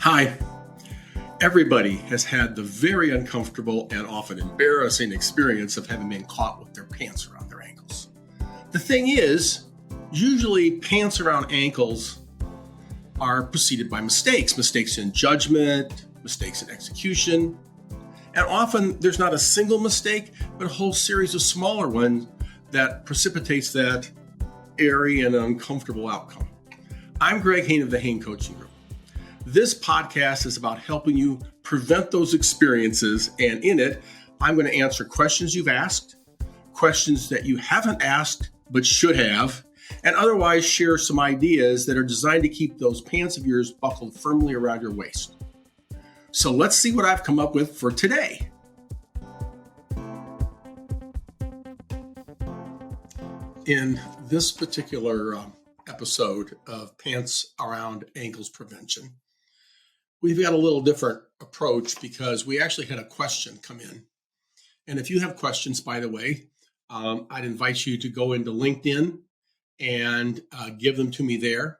Hi. Everybody has had the very uncomfortable and often embarrassing experience of having been caught with their pants around their ankles. The thing is, usually pants around ankles are preceded by mistakes in judgment, mistakes in execution, and often there's not a single mistake, but a whole series of smaller ones that precipitates that airy and uncomfortable outcome. I'm Greg Hain of the Hain Coaching Group. This podcast is about helping you prevent those experiences, and in it, I'm going to answer questions you've asked, questions that you haven't asked but should have, and otherwise share some ideas that are designed to keep those pants of yours buckled firmly around your waist. So let's see what I've come up with for today. In this particular episode of Pants Around Ankles Prevention, we've got a little different approach because we actually had a question come in. And if you have questions, by the way, I'd invite you to go into LinkedIn and give them to me there.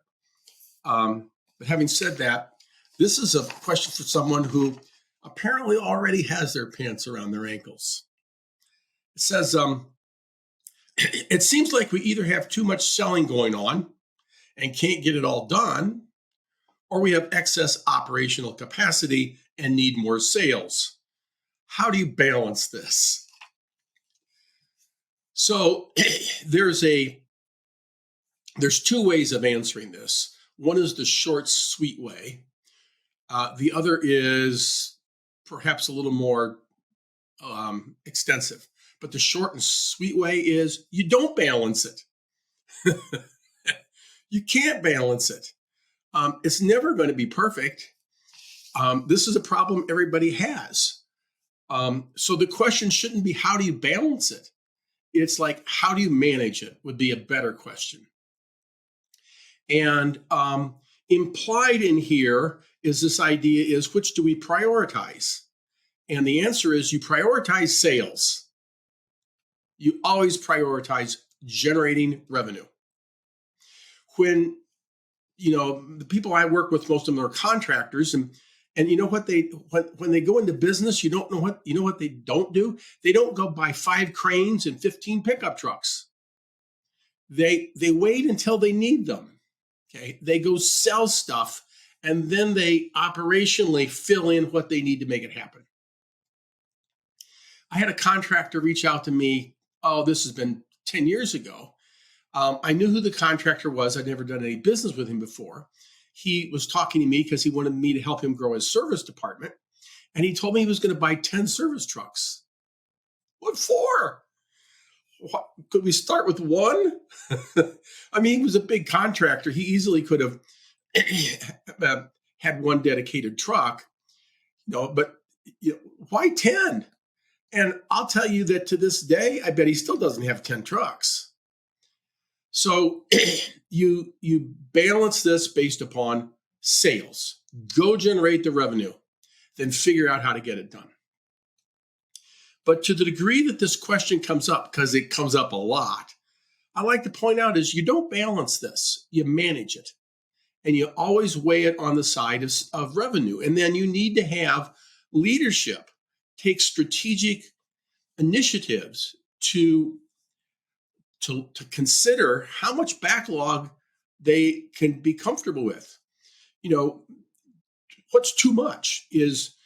But having said that, this is a question for someone who apparently already has their pants around their ankles. It says, it seems like we either have too much selling going on and can't get it all done, or we have excess operational capacity and need more sales. How do you balance this? So there's two ways of answering this. One is the short, sweet way. The other is perhaps a little more extensive. But the short and sweet way is you don't balance it. You can't balance it. It's never going to be perfect. This is a problem everybody has. So the question shouldn't be, how do you balance it? It's like, how do you manage it would be a better question. And implied in here is this idea is, which do we prioritize? And the answer is you prioritize sales. You always prioritize generating revenue. When the people I work with, most of them are contractors, and you know what when they go into business, you know what they don't do? They don't go buy 5 cranes and 15 pickup trucks. They wait until they need them. Okay, they go sell stuff, and then they operationally fill in what they need to make it happen. I had a contractor reach out to me. This has been 10 years ago. I knew who the contractor was. I'd never done any business with him before. He was talking to me because he wanted me to help him grow his service department. And he told me he was going to buy 10 service trucks. What for? Could we start with one? I mean, he was a big contractor. He easily could have had one dedicated truck, but why 10? And I'll tell you that to this day, I bet he still doesn't have 10 trucks. So you balance this based upon sales. Go generate the revenue, then figure out how to get it done. But to the degree that this question comes up, because it comes up a lot, I like to point out is you don't balance this. You manage it. And you always weigh it on the side of revenue. And then you need to have leadership take strategic initiatives to consider how much backlog they can be comfortable with. What's too much? Is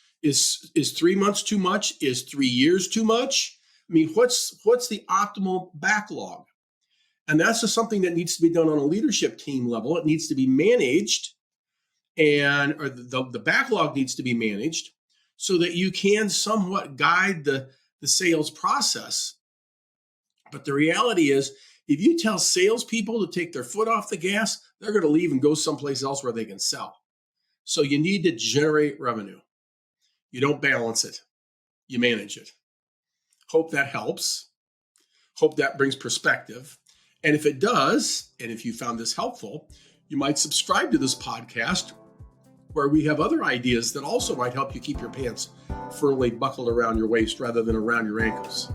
3 months too much? Is 3 years too much? I mean, what's the optimal backlog? And that's just something that needs to be done on a leadership team level. It needs to be managed, or the backlog needs to be managed so that you can somewhat guide the sales process. But the reality is, if you tell salespeople to take their foot off the gas, they're going to leave and go someplace else where they can sell. So you need to generate revenue. You don't balance it. You manage it. Hope that helps. Hope that brings perspective. And if it does, and if you found this helpful, you might subscribe to this podcast where we have other ideas that also might help you keep your pants firmly buckled around your waist rather than around your ankles.